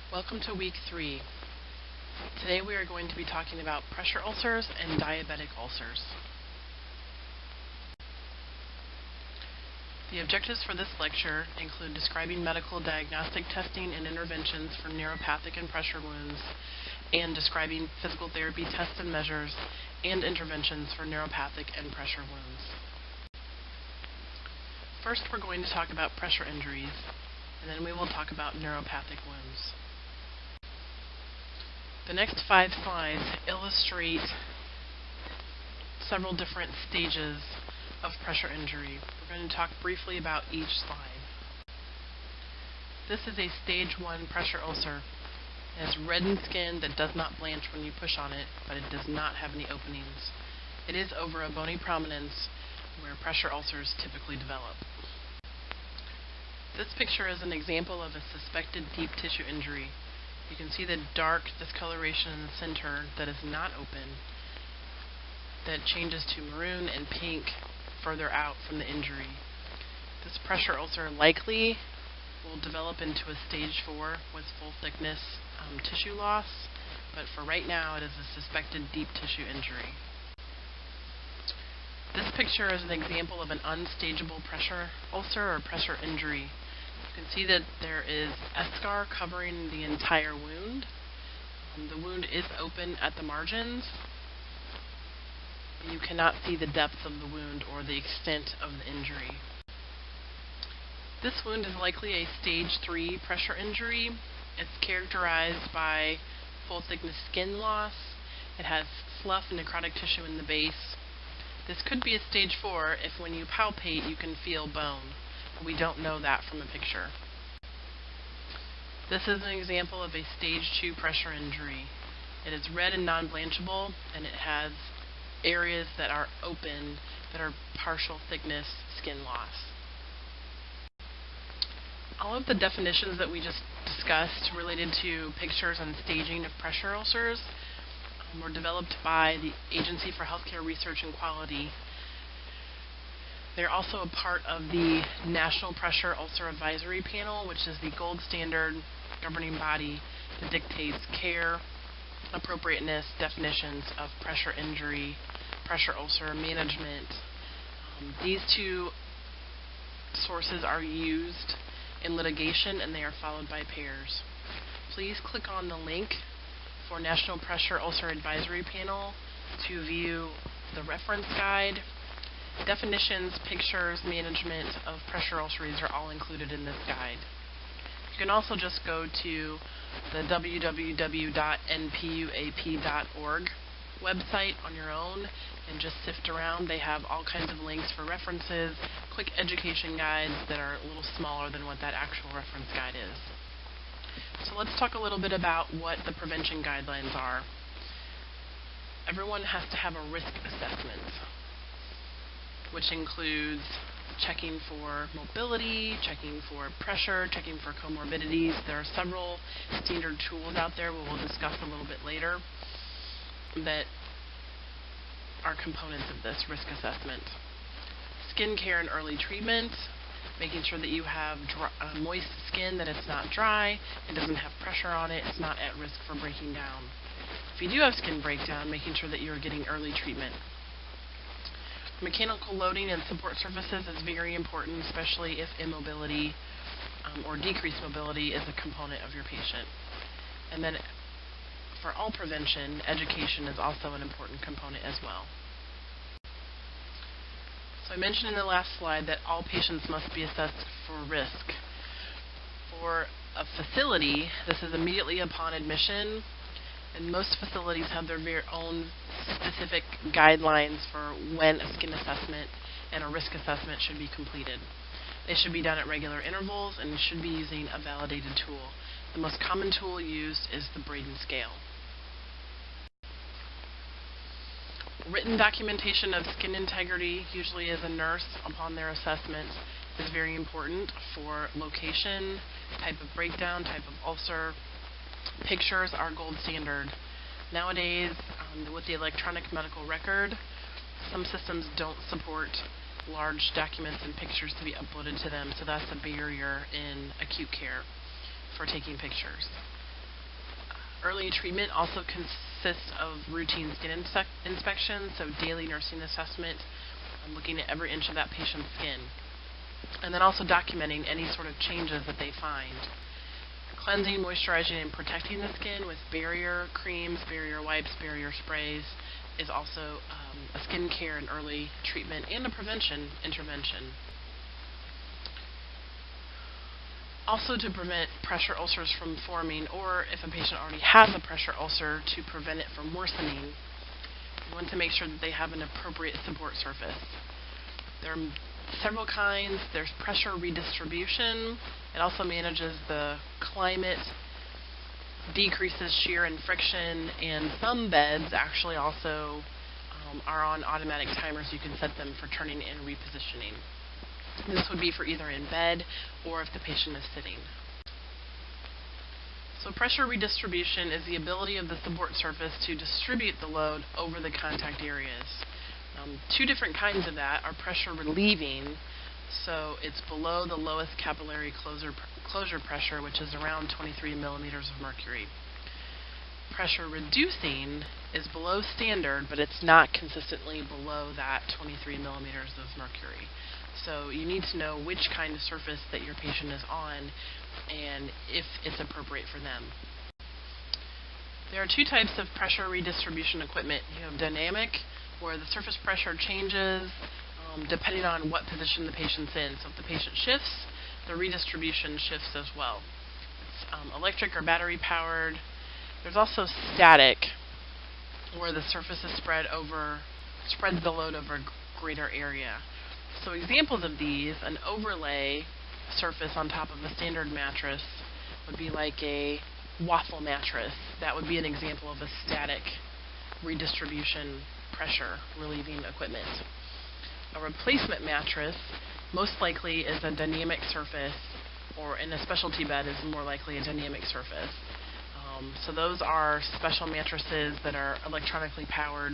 Welcome to week 3. Today we are going to be talking about pressure ulcers and diabetic ulcers. The objectives for this lecture include describing medical diagnostic testing and interventions for neuropathic and pressure wounds, and describing physical therapy tests and measures and interventions for neuropathic and pressure wounds. First, we're going to talk about pressure injuries, and then we will talk about neuropathic wounds. The next 5 slides illustrate several different stages of pressure injury. We're going to talk briefly about each slide. This is a stage 1 pressure ulcer. It has reddened skin that does not blanch when you push on it, but it does not have any openings. It is over a bony prominence where pressure ulcers typically develop. This picture is an example of a suspected deep tissue injury. You can see the dark discoloration in the center that is not open, that changes to maroon and pink further out from the injury. This pressure ulcer likely will develop into a stage 4 with full thickness tissue loss, but for right now it is a suspected deep tissue injury. This picture is an example of an unstageable pressure ulcer or pressure injury. You can see that there is eschar covering the entire wound. The wound is open at the margins. You cannot see the depth of the wound or the extent of the injury. This wound is likely a stage 3 pressure injury. It's characterized by full thickness skin loss. It has slough and necrotic tissue in the base. This could be a stage 4 if when you palpate you can feel bone. We don't know that from a picture. This is an example of a stage 2 pressure injury. It is red and non-blanchable, and it has areas that are open that are partial thickness skin loss. All of the definitions that we just discussed related to pictures and staging of pressure ulcers were developed by the Agency for Healthcare Research and Quality. They're also a part of the National Pressure Ulcer Advisory Panel, which is the gold standard governing body that dictates care, appropriateness, definitions of pressure injury, pressure ulcer management. These 2 sources are used in litigation, and they are followed by pairs. Please click on the link for National Pressure Ulcer Advisory Panel to view the reference guide. Definitions, pictures, management of pressure ulcers are all included in this guide. You can also just go to the www.npuap.org website on your own and just sift around. They have all kinds of links for references, quick education guides that are a little smaller than what that actual reference guide is. So let's talk a little bit about what the prevention guidelines are. Everyone has to have a risk assessment, which includes checking for mobility, checking for pressure, checking for comorbidities. There are several standard tools out there we will discuss a little bit later that are components of this risk assessment. Skin care and early treatment, making sure that you have moist skin, that it's not dry, it doesn't have pressure on it, it's not at risk for breaking down. If you do have skin breakdown, making sure that you're getting early treatment. Mechanical loading and support surfaces is very important, especially if immobility or decreased mobility is a component of your patient. And then for all prevention, education is also an important component as well. So I mentioned in the last slide that all patients must be assessed for risk. For a facility, this is immediately upon admission, and most facilities have their very own specific guidelines for when a skin assessment and a risk assessment should be completed. They should be done at regular intervals and should be using a validated tool. The most common tool used is the Braden scale. Written documentation of skin integrity, usually as a nurse upon their assessment, is very important for location, type of breakdown, type of ulcer. Pictures are gold standard. Nowadays, with the electronic medical record, some systems don't support large documents and pictures to be uploaded to them, so that's a barrier in acute care for taking pictures. Early treatment also consists of routine skin inspections, so daily nursing assessment, looking at every inch of that patient's skin, and then also documenting any sort of changes that they find. Cleansing, moisturizing, and protecting the skin with barrier creams, barrier wipes, barrier sprays is also a skin care and early treatment and a prevention intervention. Also, to prevent pressure ulcers from forming, or if a patient already has a pressure ulcer, to prevent it from worsening, you want to make sure that they have an appropriate support surface. There are several kinds. There's pressure redistribution. It also manages the climate, decreases shear and friction, and some beds actually also are on automatic timers. You can set them for turning and repositioning. This would be for either in bed or if the patient is sitting. So pressure redistribution is the ability of the support surface to distribute the load over the contact areas. Two different kinds of that are pressure relieving, so it's below the lowest capillary closure pressure, which is around 23 millimeters of mercury. Pressure reducing is below standard, but it's not consistently below that 23 millimeters of mercury. So you need to know which kind of surface that your patient is on and if it's appropriate for them. There are two types of pressure redistribution equipment. You have dynamic, where the surface pressure changes depending on what position the patient's in. So if the patient shifts, the redistribution shifts as well. It's electric or battery powered. There's also static, where the surface is spreads the load over a greater area. So examples of these, an overlay surface on top of a standard mattress would be like a waffle mattress. That would be an example of a static redistribution pressure relieving equipment. A replacement mattress most likely is a dynamic surface, or in a specialty bed is more likely a dynamic surface. So those are special mattresses that are electronically powered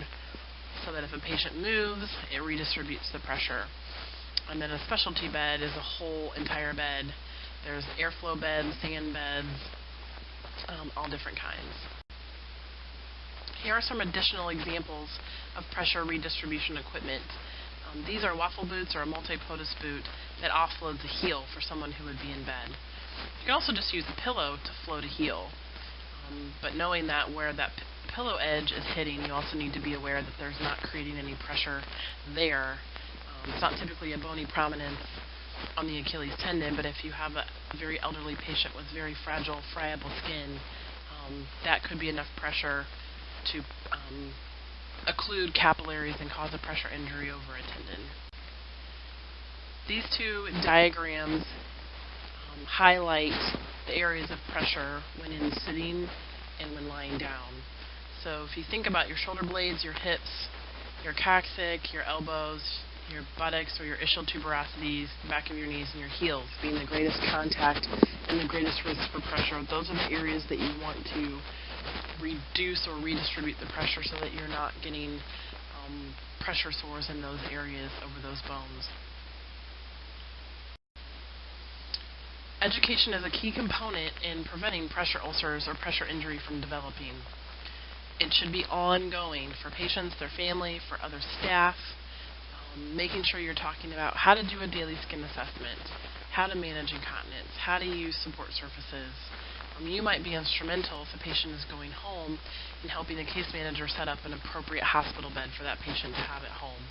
so that if a patient moves, it redistributes the pressure. And then a specialty bed is a whole entire bed. There's airflow beds, sand beds, all different kinds. Here are some additional examples of pressure redistribution equipment. These are waffle boots or a multi-potus boot that offloads a heel for someone who would be in bed. You can also just use a pillow to float a heel. But knowing that where that pillow edge is hitting, you also need to be aware that there's not creating any pressure there. It's not typically a bony prominence on the Achilles tendon, but if you have a very elderly patient with very fragile, friable skin, that could be enough pressure to occlude capillaries and cause a pressure injury over a tendon. These two diagrams highlight the areas of pressure when in sitting and when lying down. So if you think about your shoulder blades, your hips, your coccyx, your elbows, your buttocks or your ischial tuberosities, the back of your knees, and your heels being the greatest contact and the greatest risk for pressure, those are the areas that you want to reduce or redistribute the pressure so that you're not getting pressure sores in those areas over those bones. Education is a key component in preventing pressure ulcers or pressure injury from developing. It should be ongoing for patients, their family, for other staff, making sure you're talking about how to do a daily skin assessment, how to manage incontinence, how to use support surfaces. You might be instrumental if a patient is going home in helping the case manager set up an appropriate hospital bed for that patient to have at home.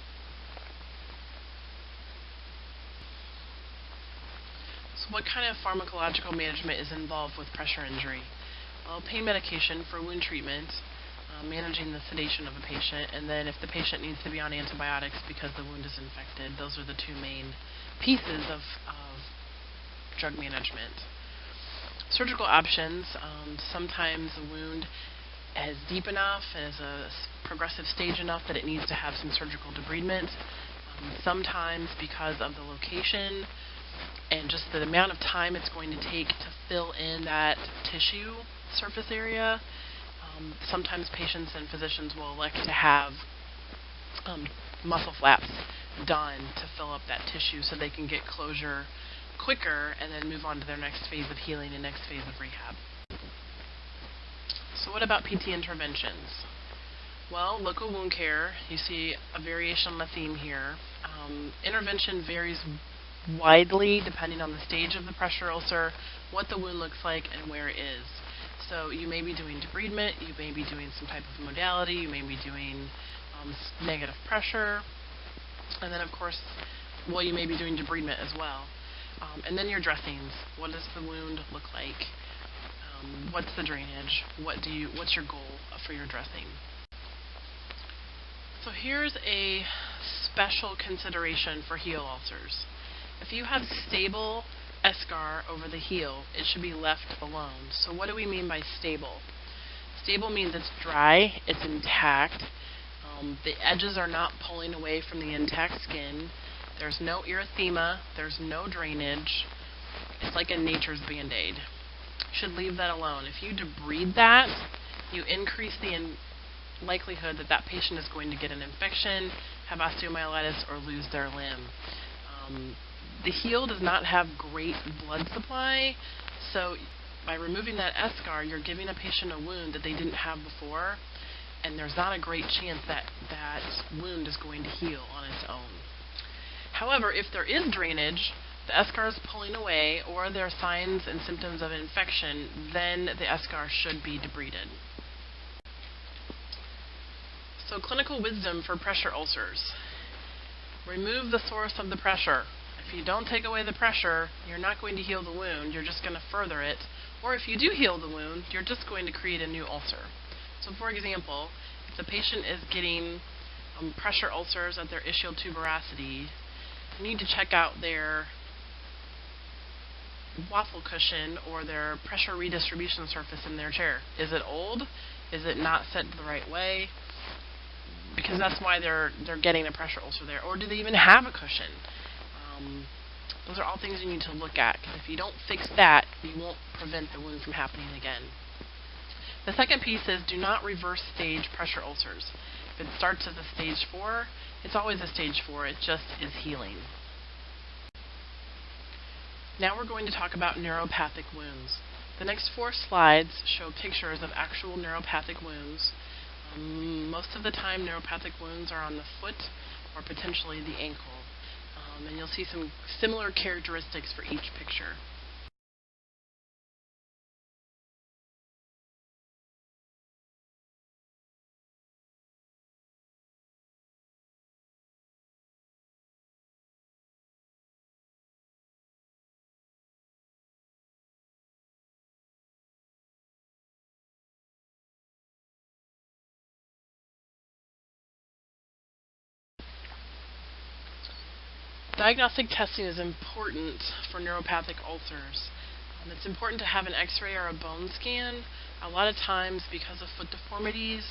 So what kind of pharmacological management is involved with pressure injury? Well, pain medication for wound treatment, managing the sedation of a patient, and then if the patient needs to be on antibiotics because the wound is infected, those are the two main pieces of drug management. Surgical options, sometimes the wound is deep enough and is a progressive stage enough that it needs to have some surgical debridement. Sometimes because of the location and just the amount of time it's going to take to fill in that tissue surface area, sometimes patients and physicians will elect to have muscle flaps done to fill up that tissue so they can get closure quicker and then move on to their next phase of healing and next phase of rehab. So what about PT interventions? Well, local wound care, you see a variation on the theme here. Intervention varies widely depending on the stage of the pressure ulcer, what the wound looks like, and where it is. So you may be doing debridement, you may be doing some type of modality, you may be doing negative pressure, and then of course, well, you may be doing debridement as well. And then your dressings. What does the wound look like? What's the drainage? What's your goal for your dressing? So here's a special consideration for heel ulcers. If you have stable eschar over the heel, it should be left alone. So what do we mean by stable? Stable means it's dry, it's intact, the edges are not pulling away from the intact skin, there's no erythema, there's no drainage. It's like a nature's Band-Aid. You should leave that alone. If you debride that, you increase the likelihood that that patient is going to get an infection, have osteomyelitis, or lose their limb. The heel does not have great blood supply, so by removing that eschar, you're giving a patient a wound that they didn't have before, and there's not a great chance that that wound is going to heal on its own. However, if there is drainage, the eschar is pulling away, or there are signs and symptoms of infection, then the eschar should be debrided. So clinical wisdom for pressure ulcers. Remove the source of the pressure. If you don't take away the pressure, you're not going to heal the wound, you're just going to further it. Or if you do heal the wound, you're just going to create a new ulcer. So for example, if the patient is getting pressure ulcers at their ischial tuberosity, you need to check out their waffle cushion or their pressure redistribution surface in their chair. Is it old? Is it not set the right way? Because that's why they're getting a pressure ulcer there. Or do they even have a cushion? Those are all things you need to look at, because if you don't fix that, you won't prevent the wound from happening again. The second piece is do not reverse stage pressure ulcers. If it starts as a stage 4, it's always a stage 4, it just is healing. Now we're going to talk about neuropathic wounds. The next 4 slides show pictures of actual neuropathic wounds. Most of the time neuropathic wounds are on the foot or potentially the ankle. And you'll see some similar characteristics for each picture. Diagnostic testing is important for neuropathic ulcers. It's important to have an x-ray or a bone scan. A lot of times, because of foot deformities,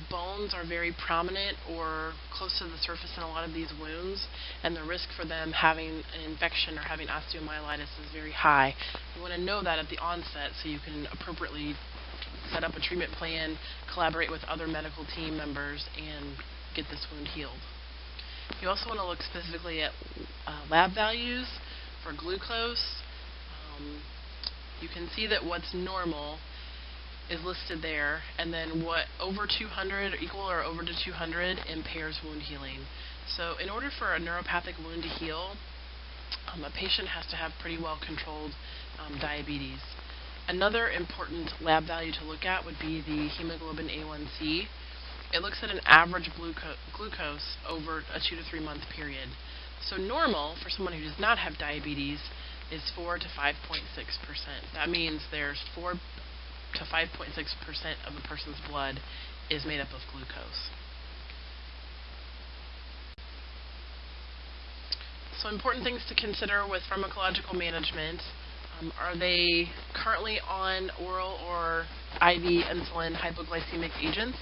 bones are very prominent or close to the surface in a lot of these wounds, and the risk for them having an infection or having osteomyelitis is very high. You want to know that at the onset so you can appropriately set up a treatment plan, collaborate with other medical team members, and get this wound healed. You also want to look specifically at lab values for glucose. You can see that what's normal is listed there, and then what over 200, equal or over to 200, impairs wound healing. So in order for a neuropathic wound to heal, a patient has to have pretty well controlled diabetes. Another important lab value to look at would be the hemoglobin A1C. It looks at an average glucose over a 2 to 3 month period. So normal for someone who does not have diabetes is 4 to 5.6%. That means there's 4 to 5.6% of a person's blood is made up of glucose. So important things to consider with pharmacological management. Are they currently on oral or IV insulin hypoglycemic agents?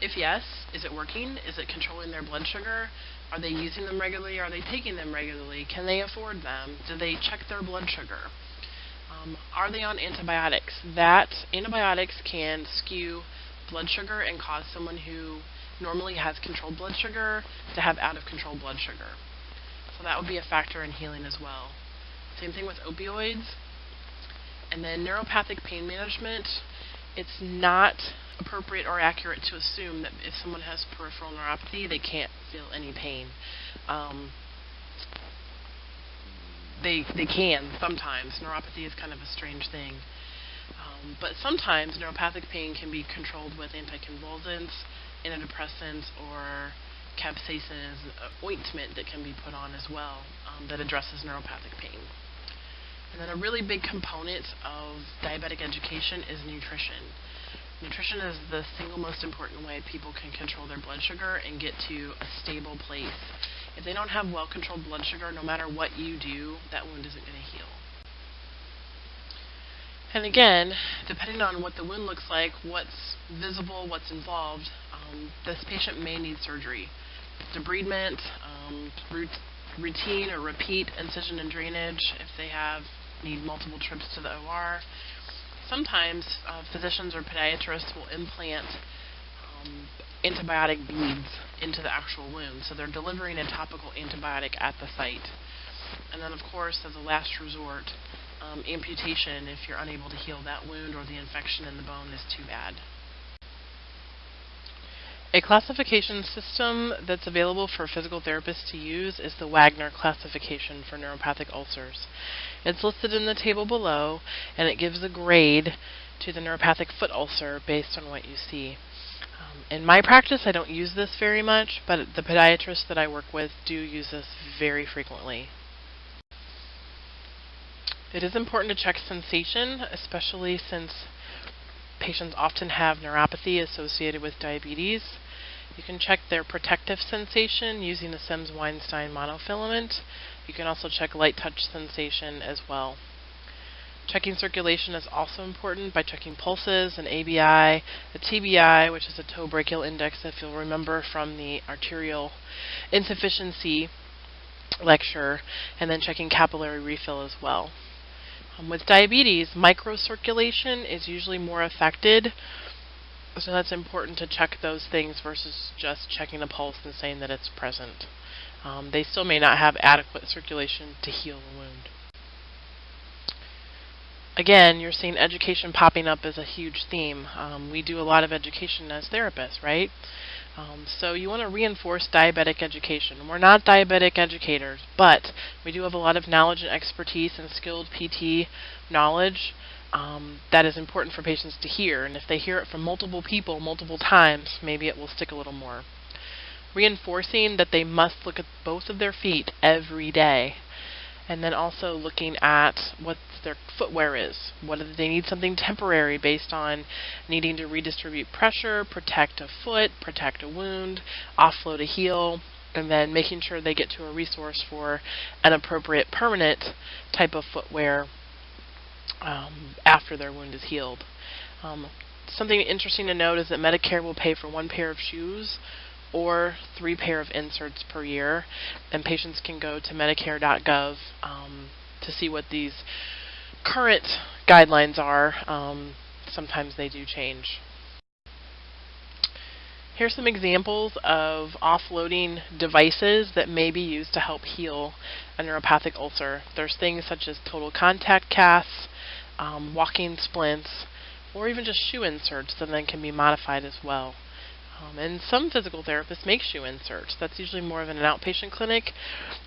If yes, is it working? Is it controlling their blood sugar? Are they using them regularly? Are they taking them regularly? Can they afford them? Do they check their blood sugar? Are they on antibiotics? Antibiotics can skew blood sugar and cause someone who normally has controlled blood sugar to have out of control blood sugar. So that would be a factor in healing as well. Same thing with opioids. And then neuropathic pain management. it's not appropriate or accurate to assume that if someone has peripheral neuropathy, they can't feel any pain. They can sometimes. Neuropathy is kind of a strange thing. But sometimes neuropathic pain can be controlled with anticonvulsants, antidepressants, or capsaicin is ointment that can be put on as well that addresses neuropathic pain. And then a really big component of diabetic education is nutrition. Nutrition is the single most important way people can control their blood sugar and get to a stable place. If they don't have well-controlled blood sugar, no matter what you do, that wound isn't going to heal. And again, depending on what the wound looks like, what's visible, what's involved, this patient may need surgery. Debridement, routine or repeat incision and drainage if they need multiple trips to the OR. Sometimes physicians or podiatrists will implant antibiotic beads into the actual wound, so they're delivering a topical antibiotic at the site. And then, of course, as a last resort, amputation if you're unable to heal that wound or the infection in the bone is too bad. A classification system that's available for physical therapists to use is the Wagner classification for neuropathic ulcers. It's listed in the table below, and it gives a grade to the neuropathic foot ulcer based on what you see. In my practice, I don't use this very much, but the podiatrists that I work with do use this very frequently. It is important to check sensation, especially since patients often have neuropathy associated with diabetes. You can check their protective sensation using the Sims-Weinstein monofilament. You can also check light touch sensation as well. Checking circulation is also important by checking pulses, an ABI, a TBI, which is a toe brachial index, if you'll remember from the arterial insufficiency lecture, and then checking capillary refill as well. With diabetes, microcirculation is usually more affected, so that's important to check those things versus just checking a pulse and saying that it's present. They still may not have adequate circulation to heal the wound. Again, you're seeing education popping up as a huge theme. We do a lot of education as therapists, right? So you want to reinforce diabetic education. We're not diabetic educators, but we do have a lot of knowledge and expertise and skilled PT knowledge that is important for patients to hear. And if they hear it from multiple people multiple times, maybe it will stick a little more. Reinforcing that they must look at both of their feet every day. And then also looking at what their footwear is. Whether they need something temporary based on needing to redistribute pressure, protect a foot, protect a wound, offload a heel, and then making sure they get to a resource for an appropriate permanent type of footwear after their wound is healed. Something interesting to note is that Medicare will pay for 1 pair of shoes or 3 pair of inserts per year, and patients can go to medicare.gov to see what these current guidelines are. Sometimes they do change. Here's some examples of offloading devices that may be used to help heal a neuropathic ulcer. There's things such as total contact casts, walking splints, or even just shoe inserts that then can be modified as well. And some physical therapists make shoe inserts. That's usually more of an outpatient clinic.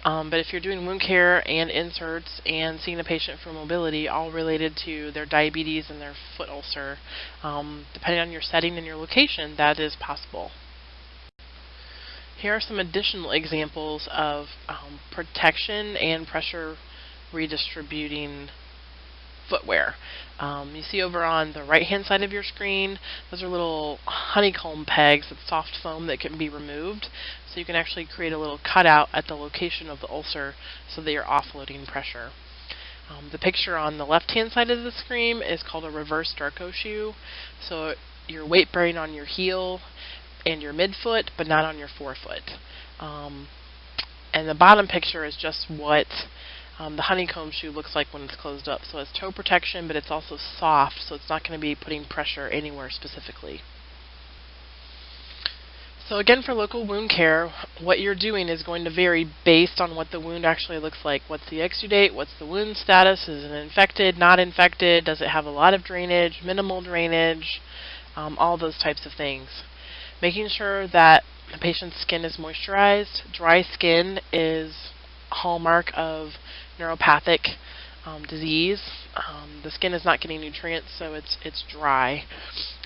But if you're doing wound care and inserts and seeing a patient for mobility, all related to their diabetes and their foot ulcer, depending on your setting and your location, that is possible. Here are some additional examples of protection and pressure redistributing footwear. You see over on the right-hand side of your screen, those are little honeycomb pegs with soft foam that can be removed, so you can actually create a little cutout at the location of the ulcer so that you're offloading pressure. The picture on the left-hand side of the screen is called a reverse Darko shoe, so you're weight-bearing on your heel and your midfoot, but not on your forefoot. And the bottom picture is just what the honeycomb shoe looks like when it's closed up. So it's toe protection, but it's also soft, so it's not going to be putting pressure anywhere specifically. So again, for local wound care, what you're doing is going to vary based on what the wound actually looks like. What's the exudate? What's the wound status? Is it infected, not infected? Does it have a lot of drainage, minimal drainage? All those types of things. Making sure that the patient's skin is moisturized. Dry skin is a hallmark of neuropathic disease. The skin is not getting nutrients, so it's dry.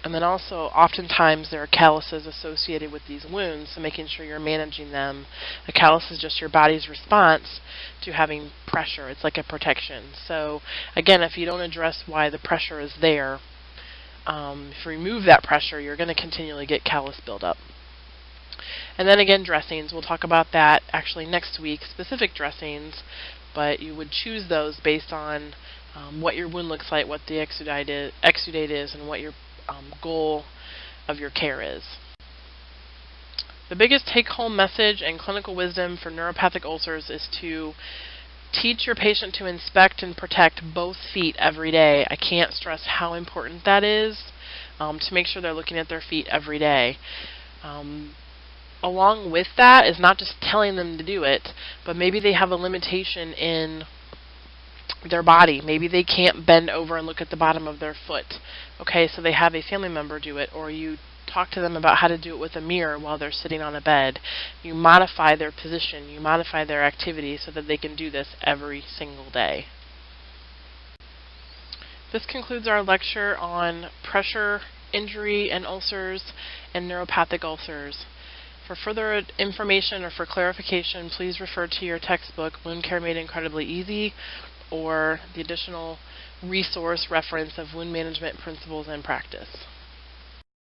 And then also, oftentimes there are calluses associated with these wounds, so making sure you're managing them. A callus is just your body's response to having pressure. It's like a protection. So again, if you don't address why the pressure is there, if you remove that pressure, you're going to continually get callus buildup. And then again, dressings. We'll talk about that actually next week, specific dressings, but you would choose those based on what your wound looks like, what the exudate is, and what your goal of your care is. The biggest take-home message and clinical wisdom for neuropathic ulcers is to teach your patient to inspect and protect both feet every day. I can't stress how important that is, to make sure they're looking at their feet every day. Along with that is not just telling them to do it, but maybe they have a limitation in their body. Maybe they can't bend over and look at the bottom of their foot. Okay, so they have a family member do it, or you talk to them about how to do it with a mirror while they're sitting on a bed. You modify their position, you modify their activity so that they can do this every single day. This concludes our lecture on pressure, injury, and ulcers, and neuropathic ulcers. For further information or for clarification, please refer to your textbook, Wound Care Made Incredibly Easy, or the additional resource reference of Wound Management Principles and Practice.